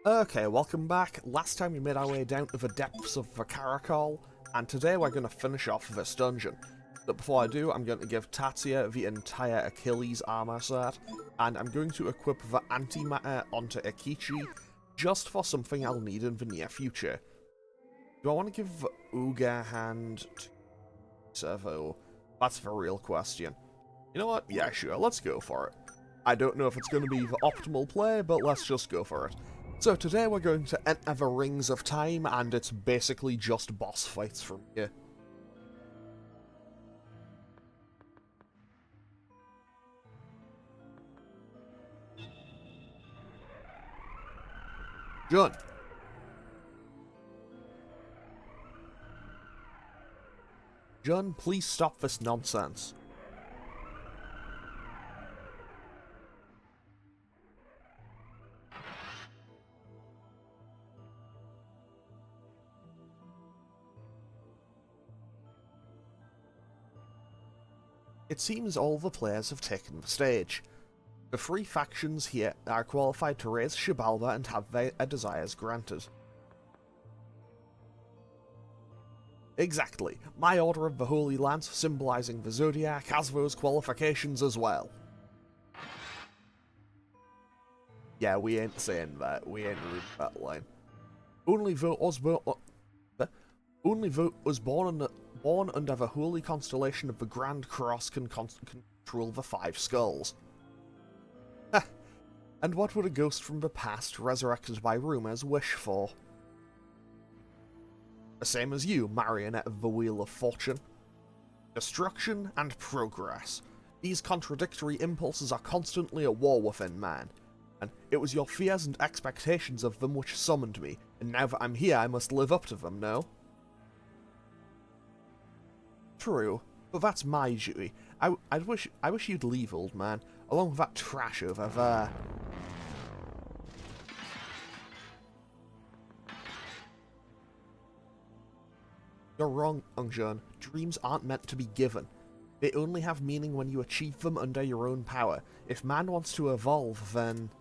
Okay, welcome back. Last time we made our way down to the depths of the Caracol, and today we're going to finish off this dungeon. But before I do, I'm going to give Tatsia the entire Achilles armor set, and I'm going to equip the antimatter onto Akichi, just for something I'll need in the near future. Do I want to give the Uga hand to Servo? That's the real question. You know what? Yeah, sure, let's go for it. I don't know if it's going to be the optimal play, but let's just go for it. So today we're going to enter the Rings of Time, and it's basically just boss fights from here. Jun. Jun, please stop this nonsense. It seems all the players have taken the stage. The three factions here are qualified to raise Shibalba and have their desires granted. Exactly. My Order of the Holy Lance, symbolising the Zodiac, has those qualifications as well. Yeah, we ain't saying that. We ain't reading that line. Only vote us born under the holy constellation of the Grand Cross can control the Five Skulls. And what would a ghost from the past, resurrected by rumours, wish for? The same as you, marionette of the Wheel of Fortune. Destruction and progress. These contradictory impulses are constantly at war within man. And it was your fears and expectations of them which summoned me, and now that I'm here I must live up to them, no? True, but that's my duty. I wish you'd leave, old man, along with that trash over there. You're wrong, Ungjun. Dreams aren't meant to be given. They only have meaning when you achieve them under your own power. If man wants to evolve, then...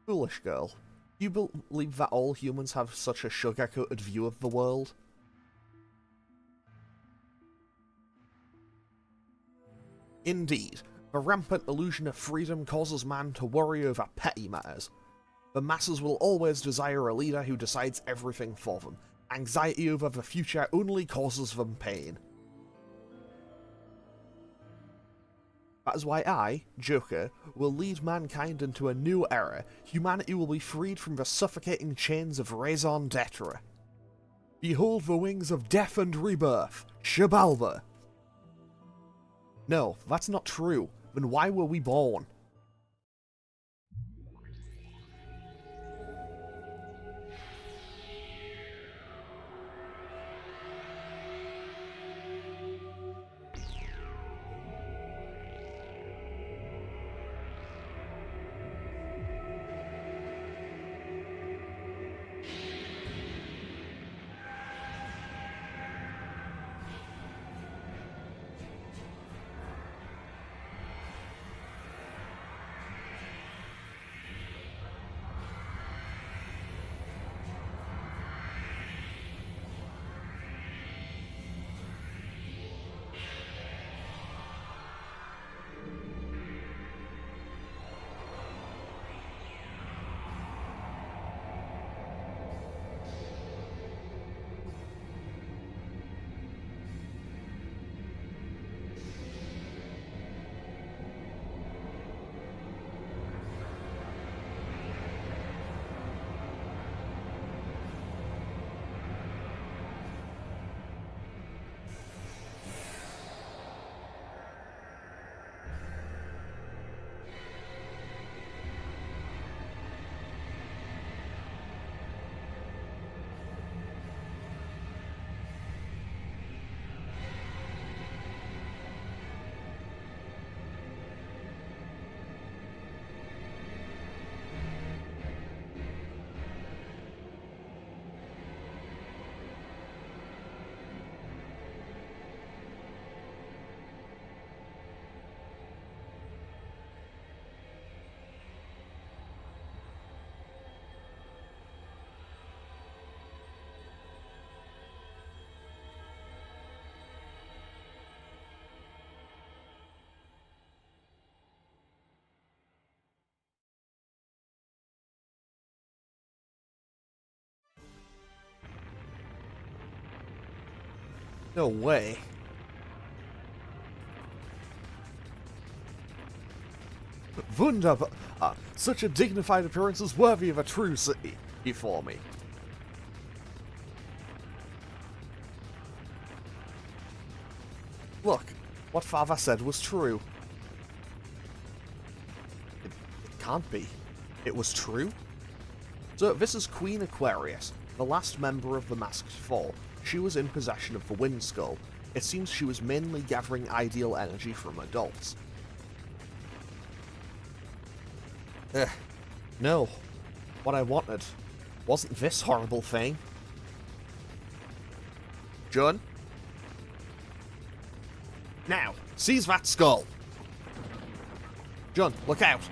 Foolish girl. Do you believe that all humans have such a sugar-coated view of the world? Indeed. The rampant illusion of freedom causes man to worry over petty matters. The masses will always desire a leader who decides everything for them. Anxiety over the future only causes them pain. That is why I, Joker, will lead mankind into a new era. Humanity will be freed from the suffocating chains of raison d'etre. Behold the wings of death and rebirth, Shibalba. No, that's not true. Then why were we born? No way. Wunderbar! Such a dignified appearance is worthy of a true city before me. Look, what Father said was true. It can't be. It was true? So this is Queen Aquarius, the last member of the Masked Four. She was in possession of the Wind Skull. It seems she was mainly gathering ideal energy from adults. No. What I wanted wasn't this horrible thing. Jun? Now, seize that skull! Jun, look out!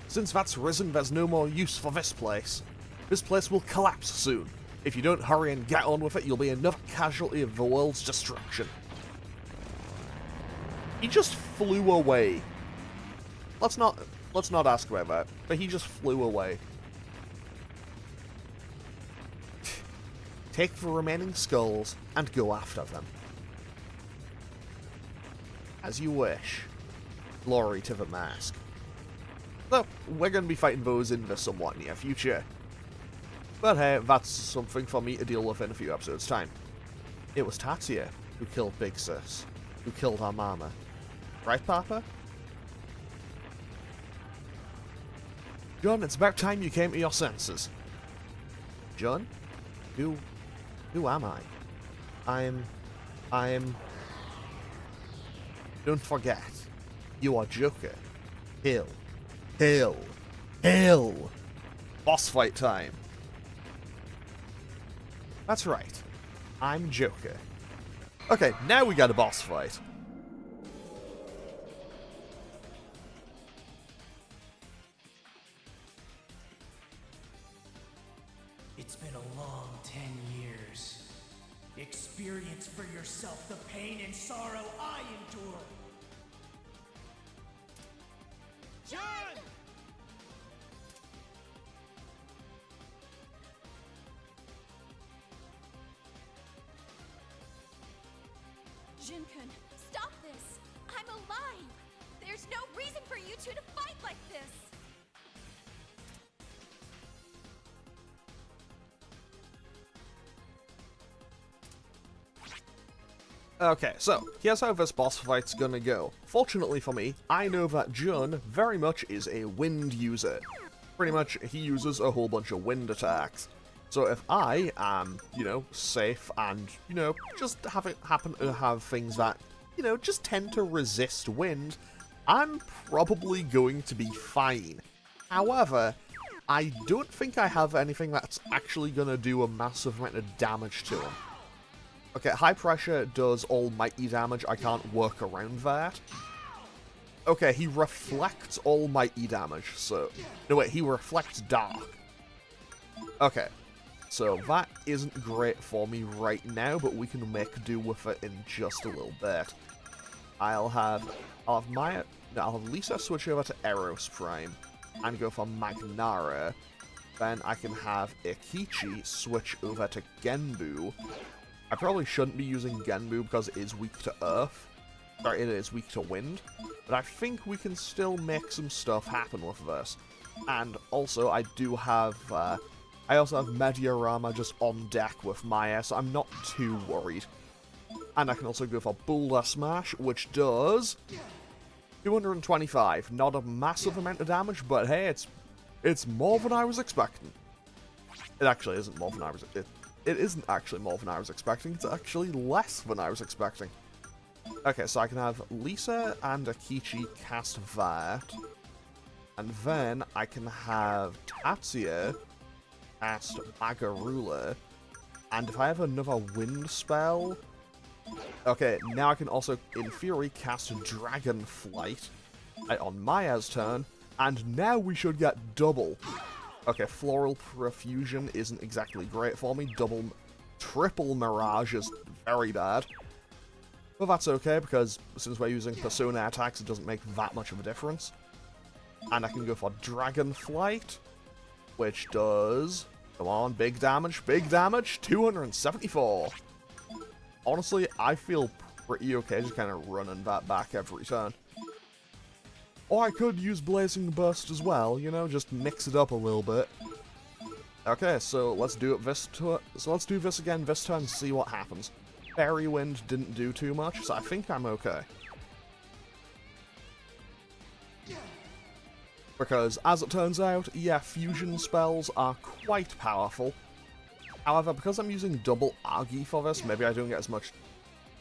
Since that's risen, there's no more use for this place. This place will collapse soon. If you don't hurry and get on with it, you'll be another casualty of the world's destruction. He just flew away. Let's not ask about that, but he just flew away. Take the remaining skulls and go after them. As you wish. Glory to the mask. So, we're going to be fighting those in the somewhat near future. But hey, that's something for me to deal with in a few episodes' time. It was Tatsuya who killed Big Sis, who killed our mama. Right, Papa? Jun, it's about time you came to your senses. Jun? Who am I? I'm... Don't forget, you are Joker. Hill. Boss fight time. That's right. I'm Joker. Okay, now we got a boss fight. It's been a long 10 years. Experience for yourself the pain and sorrow I endure. John! Jin-kun, stop this! I'm alive! There's no reason for you two to fight like this! Okay, so, here's how this boss fight's gonna go. Fortunately for me, I know that Jun very much is a wind user. Pretty much, he uses a whole bunch of wind attacks. So if I am, safe and, just happen to have things that, just tend to resist wind, I'm probably going to be fine. However, I don't think I have anything that's actually gonna do a massive amount of damage to him. Okay, high pressure does almighty damage. I can't work around that. Okay, he reflects almighty damage, so... No, wait, he reflects dark. Okay, so that isn't great for me right now, but we can make do with it in just a little bit. I'll have Lisa switch over to Eros Prime and go for Magnara. Then I can have Ikichi switch over to Genbu. I probably shouldn't be using Genbu because it is weak to Earth. Sorry, it is weak to Wind. But I think we can still make some stuff happen with this. And also, I do have... I also have Mediarama just on deck with Maya, so I'm not too worried. And I can also go for Boulder Smash, which does... 225. Not a massive amount of damage, but hey, it's more than I was expecting. It actually isn't more than I was... It isn't actually more than I was expecting, it's actually less than I was expecting. Okay, so I can have Lisa and Akichi cast that. And then I can have Tatsuya cast Magarula. And if I have another wind spell... Okay, now I can also, in theory, cast Dragon Flight on Maya's turn. And now we should get double. Okay, Floral Profusion isn't exactly great for me. triple Mirage is very bad. But that's okay, because since we're using Persona attacks, it doesn't make that much of a difference. And I can go for Dragon Flight, which does... Come on, big damage, 274. Honestly, I feel pretty okay just kind of running that back every turn. Or I could use Blazing Burst as well, you know, just mix it up a little bit. Okay, so let's do this again this turn and see what happens. Fairy Wind didn't do too much, so I think I'm okay. Because, as it turns out, yeah, fusion spells are quite powerful. However, because I'm using double Agi for this, maybe I don't get as much...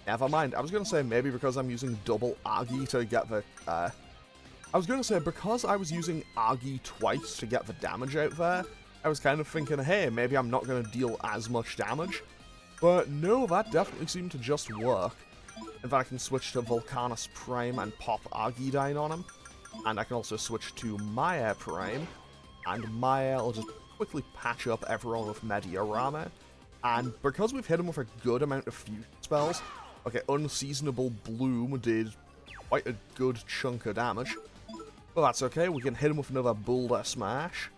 Never mind, I was going to say maybe because I'm using double Agi to get the... I was going to say, because I was using Agi twice to get the damage out there, I was kind of thinking, hey, maybe I'm not going to deal as much damage. But no, that definitely seemed to just work. In fact, I can switch to Volcanus Prime and pop Argidine on him. And I can also switch to Maya Prime. And Maya will just quickly patch up everyone with Mediarama. And because we've hit him with a good amount of fusion spells, okay, Unseasonable Bloom did quite a good chunk of damage. But that's okay, we can hit him with another Boulder Smash.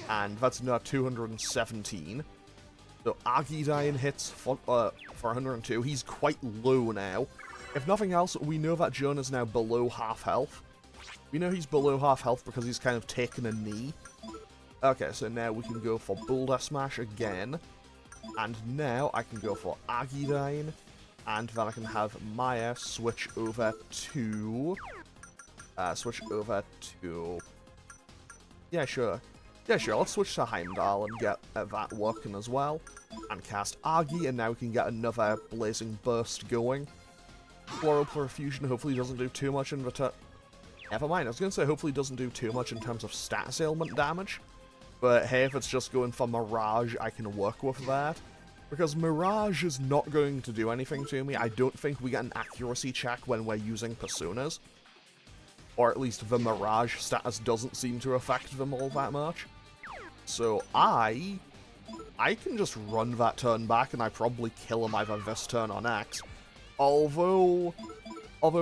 And that's another 217. So Argidine hits for 102. He's quite low now. If nothing else, we know that John is now below half health. We know he's below half health because he's kind of taken a knee. Okay, so now we can go for Boulder Smash again. And now I can go for Argidine. And then I can have Maya switch over to... Yeah, sure. Yeah, sure, let's switch to Heimdall and get that working as well. And cast Agi, and now we can get another Blazing Burst going. Floral Profusion hopefully doesn't do too much in return. Never mind, I was going to say hopefully doesn't do too much in terms of status ailment damage. But hey, if it's just going for Mirage, I can work with that. Because Mirage is not going to do anything to me. I don't think we get an accuracy check when we're using Personas. Or at least the Mirage status doesn't seem to affect them all that much. So I can just run that turn back and I probably kill him either this turn or next. Although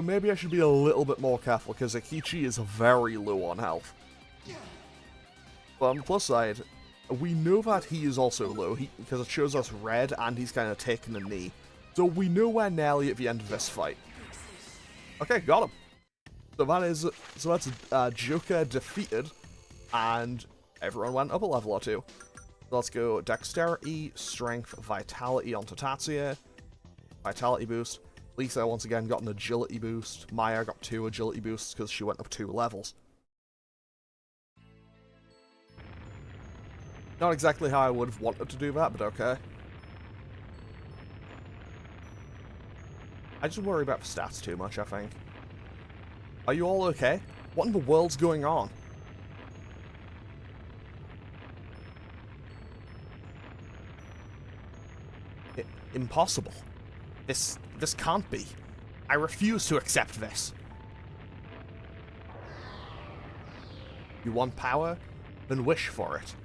maybe I should be a little bit more careful because Akichi is very low on health. But on the plus side, we know that he is also low because it shows us red and he's kind of taken a knee. So we know we're nearly at the end of this fight. Okay, got him. So that's Joker defeated, and everyone went up a level or two. So let's go Dexterity, Strength, Vitality onto Tatsuya. Vitality boost. Lisa once again got an Agility boost. Maya got 2 Agility boosts because she went up 2 levels. Not exactly how I would have wanted to do that, but okay. I just worry about the stats too much, I think. Are you all okay? What in the world's going on? Impossible. This can't be. I refuse to accept this. You want power? Then wish for it.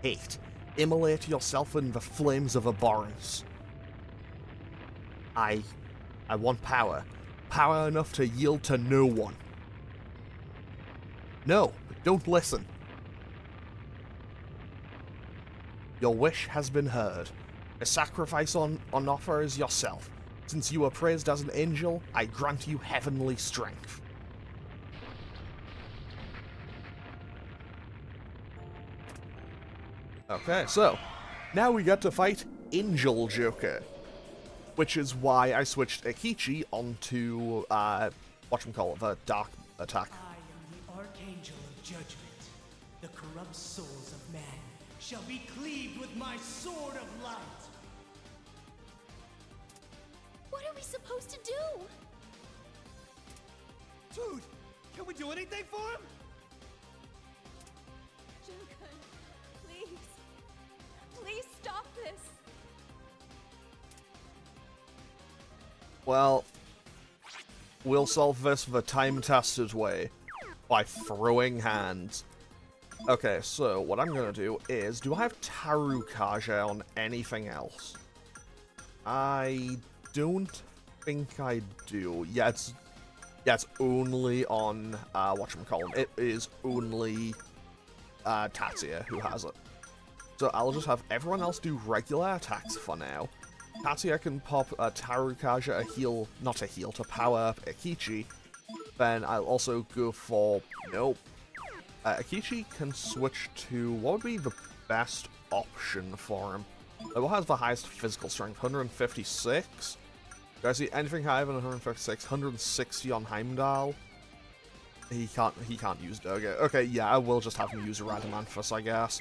Hate. Immolate yourself in the flames of abhorrence. I want power. Power enough to yield to no one. No, don't listen. Your wish has been heard. The sacrifice on offer is yourself. Since you were praised as an angel, I grant you heavenly strength. Okay, so, now we get to fight Angel Joker. Which is why I switched Akichi onto, whatchamacallit, the Dark Attack. I am the Archangel of Judgment. The corrupt souls of man shall be cleaved with my sword of light. What are we supposed to do? Dude, can we do anything for him? Joker, please. Please stop this. Well, we'll solve this the time-tested way, by throwing hands. Okay, so what I'm gonna do is, do I have Tarukaja on anything else? I don't think I do. Yeah, it's only on whatchamacallit. It is only Tatsuya who has it. So I'll just have everyone else do regular attacks for now. Tatsuya can pop Tarukaja to power up Akichi. Then I'll also go for nope. Akichi can switch to what would be the best option for him. What has the highest physical strength? 156. Do I see anything higher than 156? 160 on Heimdall. He can't use Doga. Okay, yeah, I will just have him use Radamanthus, I guess.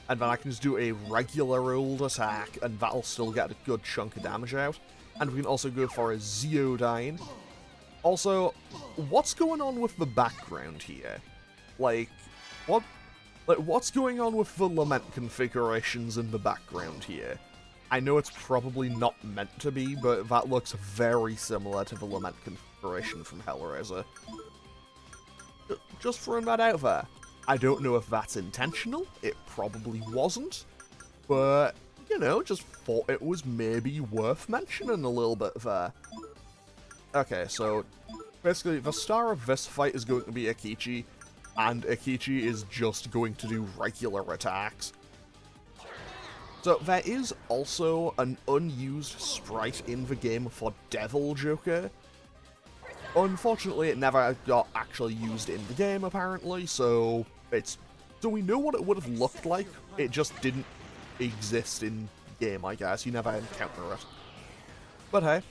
And then I can just do a regular old attack, and that'll still get a good chunk of damage out. And we can also go for a Zeodyne. Also, what's going on with the background here? What's going on with the Lament configurations in the background here? I know it's probably not meant to be, but that looks very similar to the Lament configuration from Hellraiser. Just throwing that out there. I don't know if that's intentional, it probably wasn't, but, you know, just thought it was maybe worth mentioning a little bit there. Okay, so, basically, the star of this fight is going to be Akichi, and Akichi is just going to do regular attacks. So there is also an unused sprite in the game for Devil Joker. Unfortunately, it never got actually used in the game, apparently, so we know what it would have looked like, it just didn't exist in game, I guess. You never encounter it. But hey,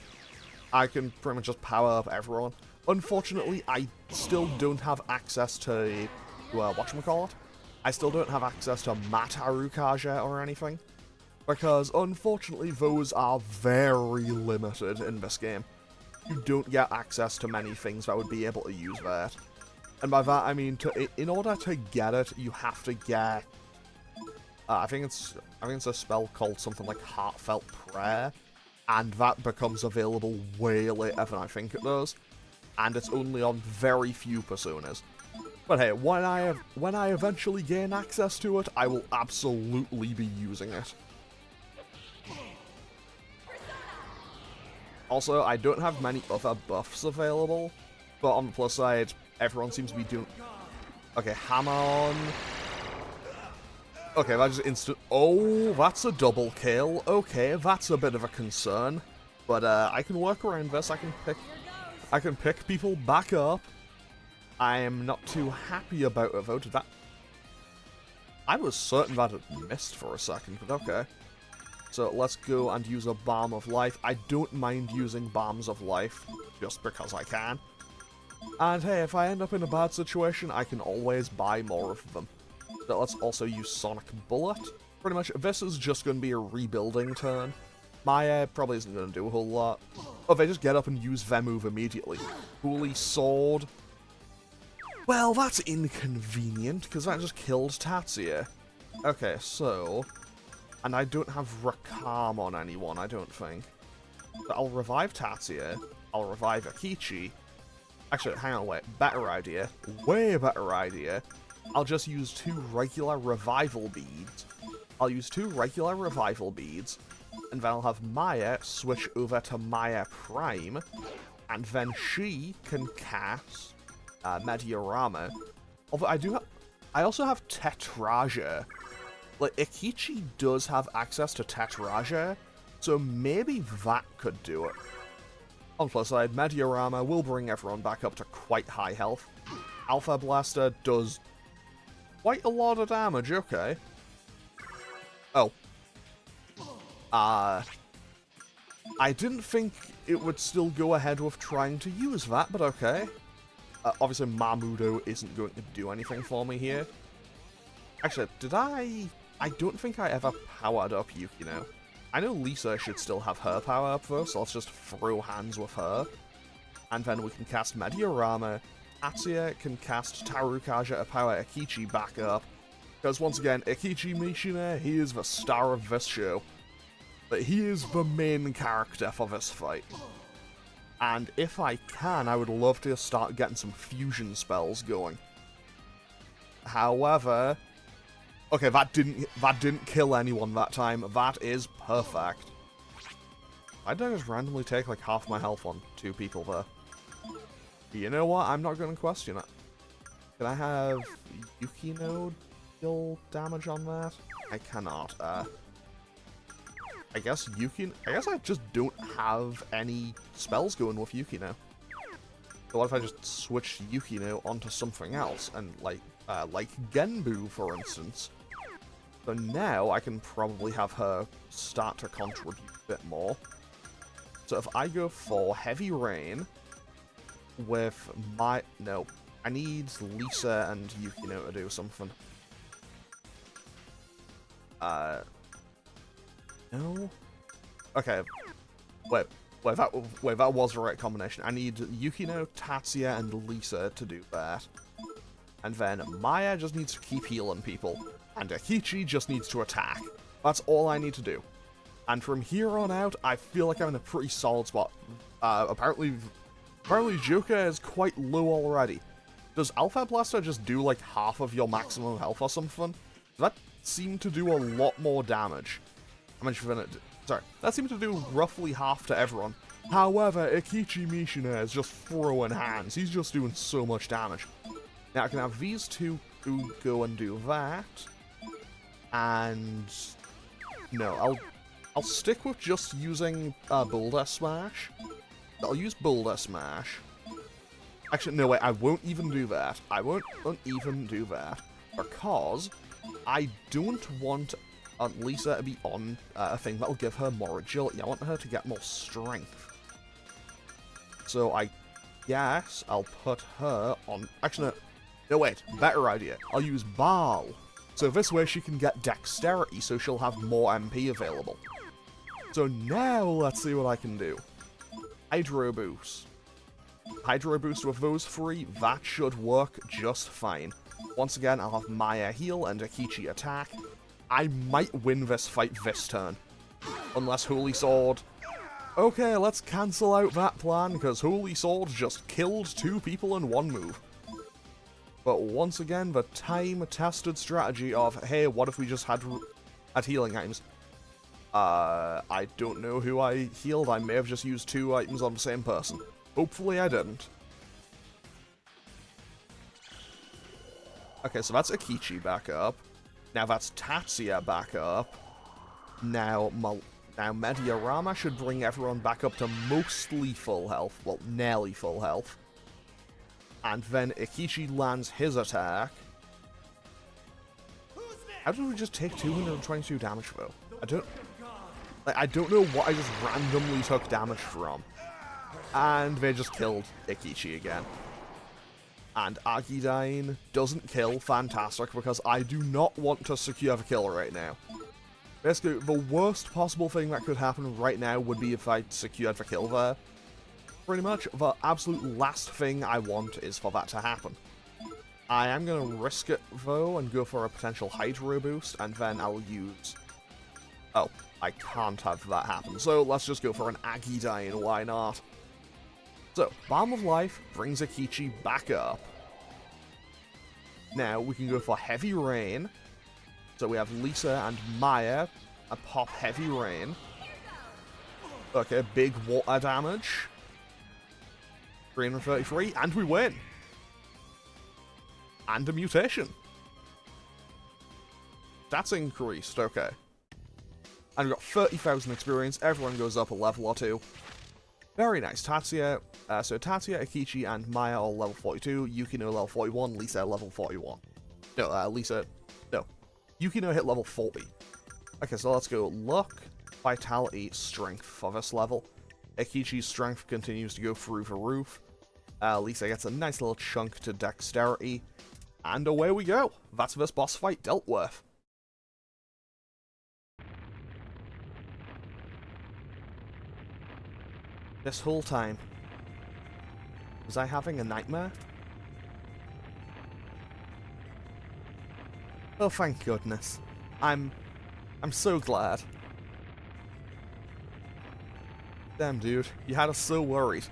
I can pretty much just power up everyone. Unfortunately, I still don't have access to, whatchamacallit? I still don't have access to Matarukaja or anything, because unfortunately those are very limited in this game. You don't get access to many things that would be able to use that. And by that I mean, in order to get it, you have to get, I think it's a spell called something like Heartfelt Prayer, and that becomes available way later than I think it does. And it's only on very few personas. But hey, when I eventually gain access to it, I will absolutely be using it. Also, I don't have many other buffs available, but on the plus side, everyone seems to be doing... Okay, hammer on... Okay, that's just instant... Oh, that's a double kill. Okay, that's a bit of a concern. But I can work around this, I can pick people back up. I am not too happy about it though. Did that... I was certain that it missed for a second, but okay. So let's go and use a Balm of Life. I don't mind using Balms of Life, just because I can. And hey, if I end up in a bad situation, I can always buy more of them. So let's also use Sonic Bullet. Pretty much, this is just going to be a rebuilding turn. Maya probably isn't going to do a whole lot. Oh, they just get up and use their move immediately. Holy Sword. Well, that's inconvenient, because that just killed Tatsuya. Okay, so... And I don't have Rakam on anyone, I don't think. So I'll revive Tatsuya. I'll revive Akichi. Actually, hang on, wait. Better idea. Way better idea. I'll just use 2 regular revival beads. I'll use 2 regular revival beads. And then I'll have Maya switch over to Maya Prime. And then she can cast Mediorama. Although I also have Tetraja. Like, Akichi does have access to Tetraja, so maybe that could do it. On the plus side, Mediorama will bring everyone back up to quite high health. Alpha Blaster does quite a lot of damage, okay. Oh. I didn't think it would still go ahead with trying to use that, but okay. Obviously, Mamudo isn't going to do anything for me here. Actually, did I don't think I ever powered up Yukino. I know Lisa should still have her power up though, so let's just throw hands with her. And then we can cast Mediorama. Tatsuya can cast Tarukaja to power Akichi back up. Because once again, Akichi Mishina, he is the star of this show. But he is the main character for this fight. And if I can, I would love to start getting some fusion spells going. However... Okay, that didn't kill anyone that time. That is perfect. I don't just randomly take like half my health on 2 people there. You know what? I'm not going to question it. Can I have Yukino deal damage on that? I cannot. I guess I just don't have any spells going with Yukino. So what if I just switch Yukino onto something else, and like Genbu, for instance? So now I can probably have her start to contribute a bit more. So if I go for Heavy Rain with my... No, I need Lisa and Yukino to do something. No? Okay. Wait, that was the right combination. I need Yukino, Tatsuya, and Lisa to do that. And then Maya just needs to keep healing people. And Akichi just needs to attack. That's all I need to do. And from here on out, I feel like I'm in a pretty solid spot. Apparently Joker is quite low already. Does Alpha Blaster just do like half of your maximum health or something? That seemed to do a lot more damage. That seemed to do roughly half to everyone. However, Akichi Mishina is just throwing hands. He's just doing so much damage. Now I can have these two who go and do that. And no, I'll stick with just using Boulder Smash. I'll use Boulder Smash. Actually, no, wait, I won't even do that. I won't even do that. Because I don't want Lisa to be on a thing that'll give her more agility. I want her to get more strength. So I guess I'll put her on... Actually, no, wait. Better idea. I'll use Baal. So this way she can get dexterity, so she'll have more MP available. So now let's see what I can do. Hydro Boost. Hydro Boost with those 3, that should work just fine. Once again, I'll have Maya heal and Akichi attack. I might win this fight this turn. Unless Holy Sword... Okay, let's cancel out that plan, because Holy Sword just killed 2 people in 1 move. But once again, the time-tested strategy of, hey, what if we just had healing items? I don't know who I healed. I may have just used 2 items on the same person. Hopefully I didn't. Okay, so that's Akichi back up. Now that's Tatsuya back up. Now Mediarama should bring everyone back up to mostly full health. Well, nearly full health. And then Akichi lands his attack. How did we just take 222 damage, though? I don't know what I just randomly took damage from. And they just killed Akichi again. And Agidine doesn't kill, fantastic, because I do not want to secure the kill right now. Basically, the worst possible thing that could happen right now would be if I secured the kill there. Pretty much, the absolute last thing I want is for that to happen. I am going to risk it, though, and go for a potential Hydro Boost, and then I'll use... Oh, I can't have that happen, so let's just go for an Agidine, why not? So, Balm of Life brings Akichi back up. Now, we can go for Heavy Rain. So we have Lisa and Maya pop Heavy Rain. Okay, big water damage. 333, and we win! And a mutation. That's increased, okay. And we've got 30,000 experience, everyone goes up a level or 2. Very nice. Tatsuya, so Tatsuya, Akichi, and Maya all level 42, Yukino level 41, Lisa level 41. No, no. Yukino hit level 40. Okay, so let's go Luck, Vitality, Strength for this level. Akichi's Strength continues to go through the roof. Lisa gets a nice little chunk to Dexterity. And away we go. That's this boss fight dealt with. This whole time, was I having a nightmare? Oh, thank goodness. I'm so glad. Damn, dude, you had us so worried.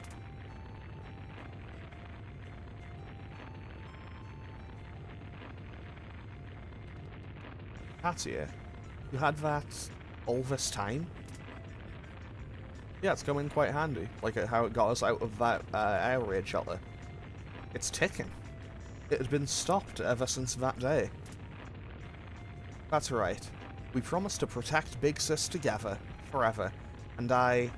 Tatsuya, you had that all this time? Yeah, it's come in quite handy, like how it got us out of that air raid shelter. It's ticking. It had been stopped ever since that day. That's right. We promised to protect Big Sis together, forever, and I...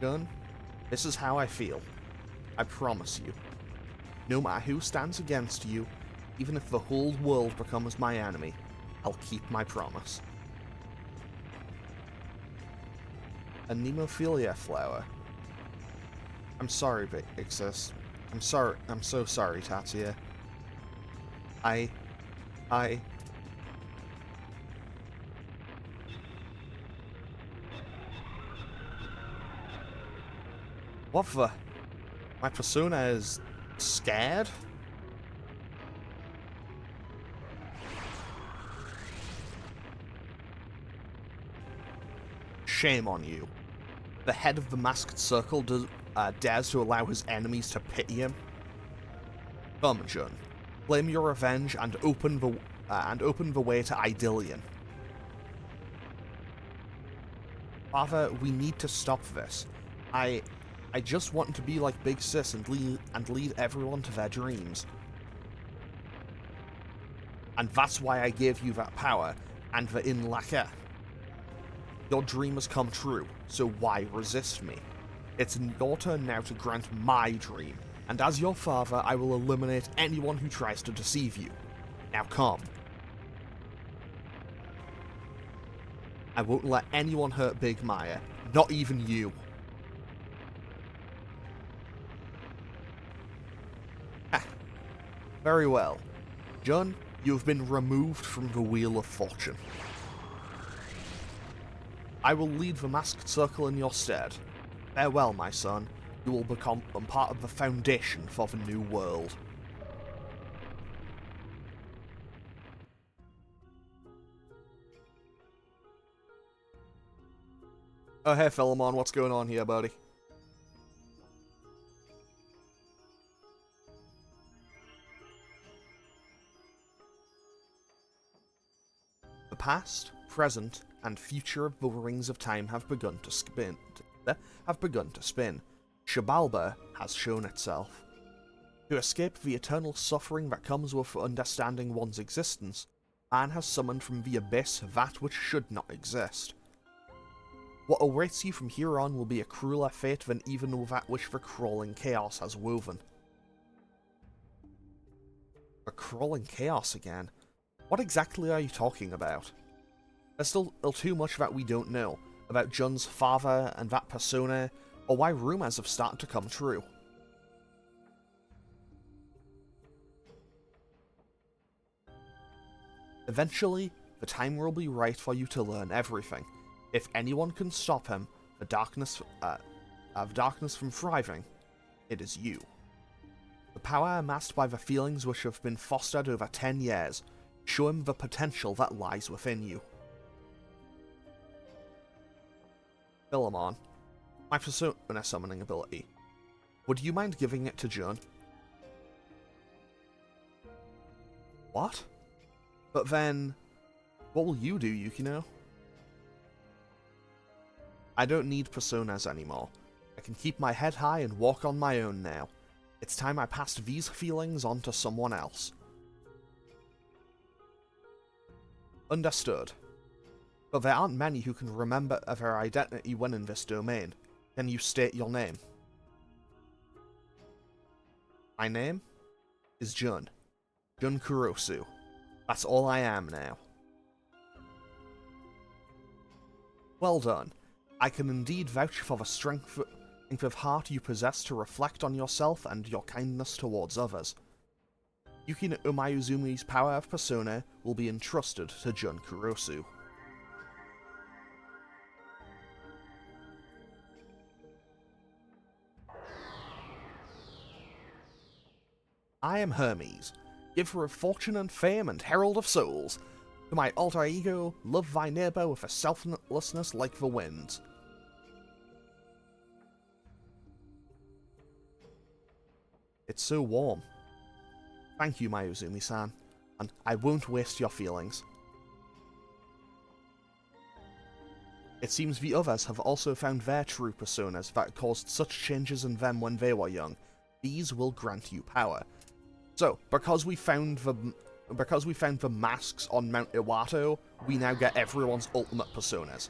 Gun, this is how I feel. I promise you. No matter who stands against you, even if the whole world becomes my enemy, I'll keep my promise. A Nemophilia flower. I'm sorry, Big Sis. I'm so sorry, Tatsuya. What the? My persona is scared? Shame on you. The head of the masked circle dares to allow his enemies to pity him. Come, Jun. Claim your revenge and open the way to Idyllion. Father, we need to stop this. I just want to be like Big Sis and lead everyone to their dreams. And that's why I gave you that power, and the Inlaka. Your dream has come true, so why resist me? It's your turn now to grant my dream, and as your father, I will eliminate anyone who tries to deceive you. Now come. I won't let anyone hurt Big Maya, not even you. Very well. Jun, you have been removed from the Wheel of Fortune. I will lead the masked circle in your stead. Farewell, my son. You will become part of the foundation for the new world. Oh, hey, Philemon, what's going on here, buddy? The past, present, and future of the Rings of Time have begun to spin. Shabalba has shown itself. To escape the eternal suffering that comes with understanding one's existence, man has summoned from the abyss that which should not exist. What awaits you from here on will be a crueler fate than even that which the crawling chaos has woven. The crawling chaos again? What exactly are you talking about? There's still too much that we don't know, about Jun's father and that persona, or why rumors have started to come true. Eventually, the time will be right for you to learn everything. If anyone can stop him, the darkness from thriving, it is you. The power amassed by the feelings which have been fostered over 10 years, show him the potential that lies within you. Philemon, my persona summoning ability. Would you mind giving it to Jun? What? But then, what will you do, Yukino? I don't need personas anymore. I can keep my head high and walk on my own now. It's time I passed these feelings on to someone else. Understood. But there aren't many who can remember their identity when in this domain. Can you state your name? My name is Jun. Jun Kurosu. That's all I am now. Well done. I can indeed vouch for the strength of heart you possess to reflect on yourself and your kindness towards others. Yukino Umayuzumi's power of persona will be entrusted to Jun Kurosu. I am Hermes, giver of fortune and fame and herald of souls. To my alter ego, love thy neighbour with a selflessness like the winds. It's so warm. Thank you, Mayuzumi-san, and I won't waste your feelings. It seems the others have also found their true personas that caused such changes in them when they were young. These will grant you power. So, because we found the masks on Mount Iwato, we now get everyone's ultimate personas.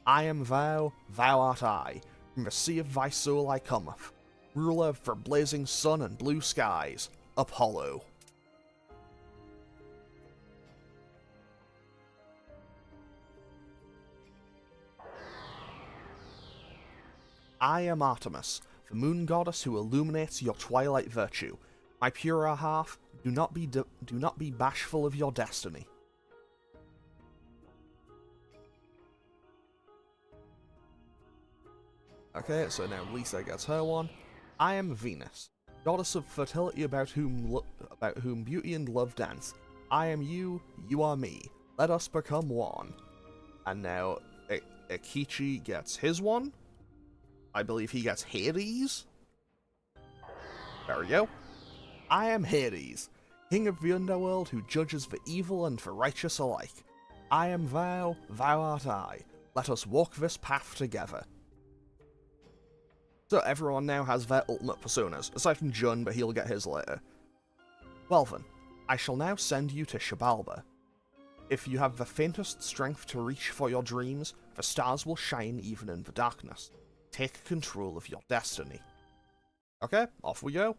I am thou, thou art I. From the sea of thy soul I cometh. Ruler for blazing sun and blue skies, Apollo. I am Artemis, the moon goddess who illuminates your twilight virtue. My purer half, do not be bashful of your destiny. Okay, so now Lisa gets her one. I am Venus, goddess of fertility about whom beauty and love dance. I am you, you are me. Let us become one. And now Akichi gets his one. I believe he gets Hades. There we go. I am Hades, king of the underworld who judges the evil and the righteous alike. I am thou, thou art I. Let us walk this path together. So everyone now has their ultimate personas, aside from Jun, but he'll get his later. Well then, I shall now send you to Xibalba. If you have the faintest strength to reach for your dreams, the stars will shine even in the darkness. Take control of your destiny. Okay, off we go.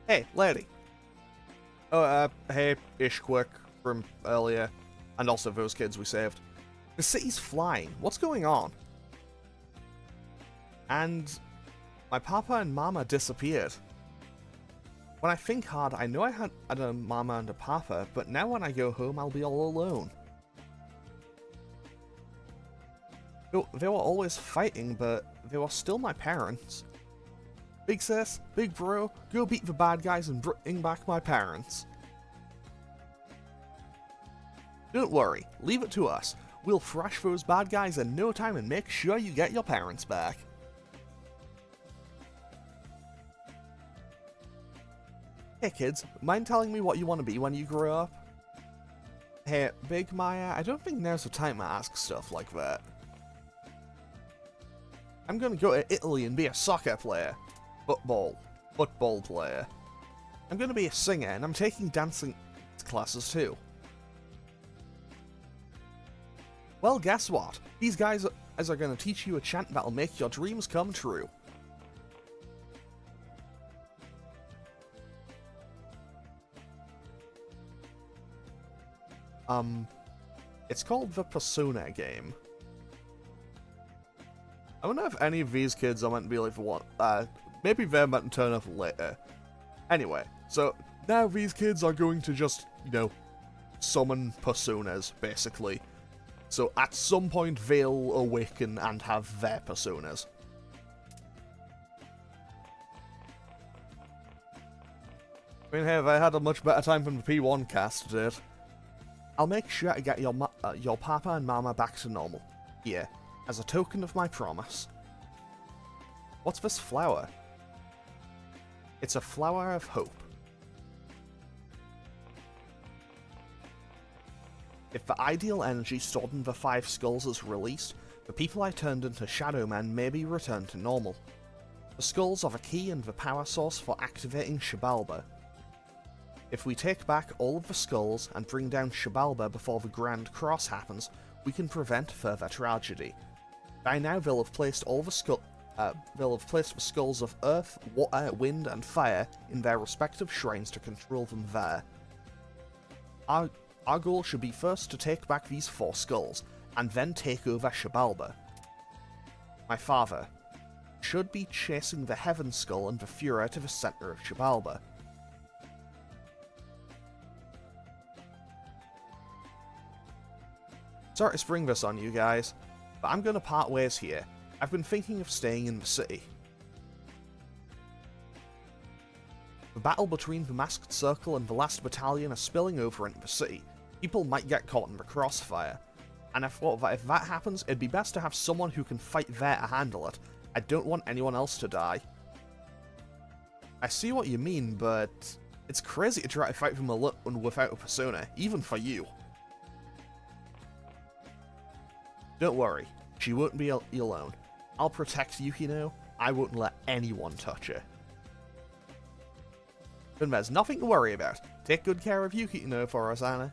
Hey, lady. Oh, hey, Ishquick from earlier, and also those kids we saved. The city's flying. What's going on? And my papa and mama disappeared. When I think hard, I know I had a mama and a papa, but now when I go home, I'll be all alone. They were always fighting, but they were still my parents. Big sis, big bro, go beat the bad guys and bring back my parents. Don't worry, leave it to us. We'll thrash those bad guys in no time and make sure you get your parents back. Hey kids, mind telling me what you want to be when you grow up? Hey, Big Maya, I don't think now's the time to ask stuff like that. I'm gonna go to Italy and be a soccer player. Football player. I'm gonna be a singer and I'm taking dancing classes too. Well, guess what? These guys are gonna teach you a chant that'll make your dreams come true. It's called the Persona game. I wonder if any of these kids are meant to be like the one, maybe they're meant to turn up later. Anyway, so now these kids are going to just, you know, summon personas, basically. So at some point they'll awaken and have their personas. I mean, hey, they had a much better time than the P1 cast did. I'll make sure to get your papa and mama back to normal. Here, as a token of my promise. What's this flower? It's a flower of hope. If the ideal energy stored in the 5 skulls is released, the people I turned into Shadow Men may be returned to normal. The skulls are the key and the power source for activating Xibalba. If we take back all of the skulls and bring down Xibalba before the Grand Cross happens, we can prevent further tragedy. By now they'll have placed the skulls of Earth, Water, Wind, and Fire in their respective shrines to control them there. Our goal should be first to take back these 4 skulls, and then take over Xibalba. My father should be chasing the Heaven Skull and the Führer to the center of Xibalba. Sorry to spring this on you guys, but I'm gonna part ways here. I've been thinking of staying in the city. The battle between the Masked Circle and the Last Battalion are spilling over into the city. People might get caught in the crossfire. And I thought that if that happens, it'd be best to have someone who can fight there to handle it. I don't want anyone else to die. I see what you mean, but it's crazy to try to fight from alone without a persona, even for you. Don't worry, she won't be alone. I'll protect Yukino. I won't let anyone touch her. Then there's nothing to worry about. Take good care of Yukino for us, Anna.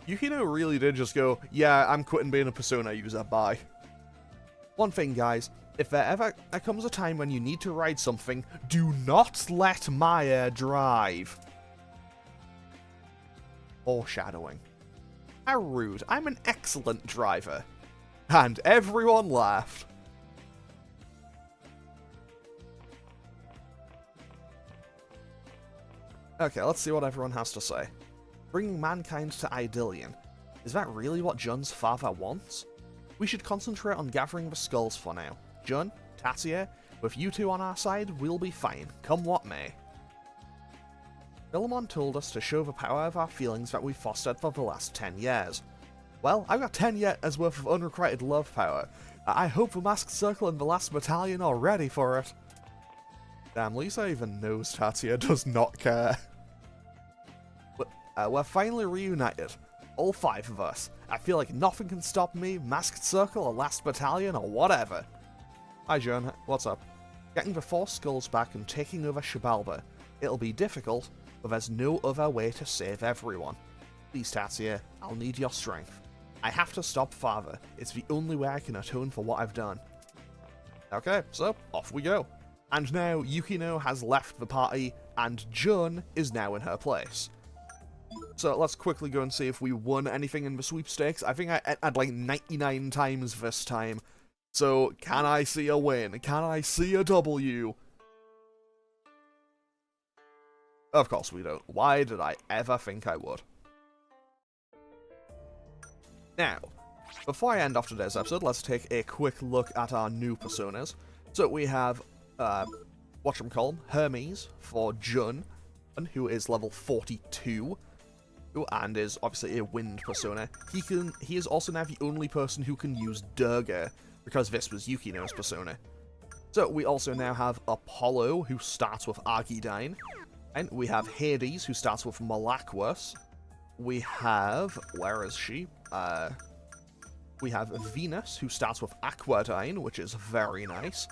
Yukino really did just go, yeah, I'm quitting being a persona user, bye. One thing, guys, if there ever comes a time when you need to ride something, do not let Maya drive. Foreshadowing. How rude, I'm an excellent driver. And everyone laughed. Okay, let's see what everyone has to say. Bringing mankind to Idyllion. Is that really what Jun's father wants? We should concentrate on gathering the skulls for now. Jun, Tatsuya, with you two on our side, we'll be fine, come what may. Philemon told us to show the power of our feelings that we've fostered for the last 10 years. Well, I've got 10 years worth of unrequited love power. I hope the Masked Circle and the Last Battalion are ready for it. Damn, Lisa even knows Tatsuya does not care. We're finally reunited. All 5 of us. I feel like nothing can stop me, Masked Circle or Last Battalion or whatever. Hi John, what's up? Getting the 4 skulls back and taking over Shibalba. It'll be difficult, but there's no other way to save everyone. Please Tatsuya, I'll need your strength. I have to stop Father. It's the only way I can atone for what I've done. Okay, so off we go. And now Yukino has left the party, and Jun is now in her place. So let's quickly go and see if we won anything in the sweepstakes. I think I had like 99 times this time. So can I see a win? Can I see a W? Of course we don't. Why did I ever think I would? Now, before I end off today's episode, let's take a quick look at our new personas. So we have, whatchamacallem, Hermes for Jun, who is level 42. And is obviously a wind persona. He is also now the only person who can use Durga, because this was Yukino's persona. So we also now have Apollo, who starts with Argidyne, and we have Hades, who starts with Malaquas. We have, where is she? We have Venus, who starts with Aquadyne, which is very nice.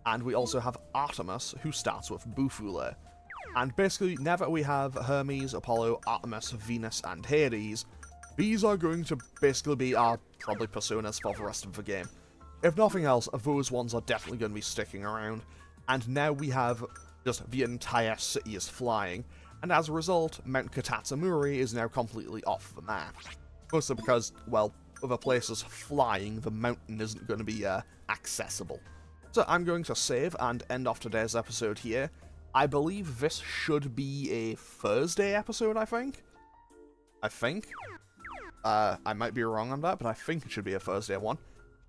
And we also have Artemis, who starts with Bufula. And basically, now that we have Hermes, Apollo, Artemis, Venus, and Hades, these are going to basically be our probably personas for the rest of the game. If nothing else, those ones are definitely going to be sticking around. And now we have just the entire city is flying, and as a result, Mount Katatsumuri is now completely off the map. Mostly because, well, other places flying, the mountain isn't going to be accessible. So I'm going to save and end off today's episode here. I believe this should be a Thursday episode, I think. I might be wrong on that, but I think it should be a Thursday one.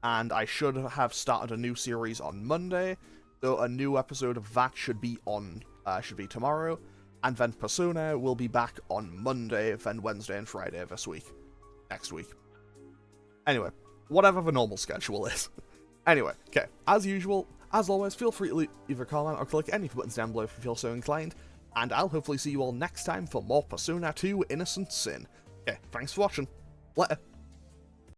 And I should have started a new series on Monday, so a new episode of that should be tomorrow. And then Persona will be back on Monday, then Wednesday and Friday next week. Anyway, whatever the normal schedule is. Anyway, okay, as usual, as always, feel free to leave a comment or click any of the buttons down below if you feel so inclined, and I'll hopefully see you all next time for more Persona 2 Innocent Sin. Okay, thanks for watching. Later.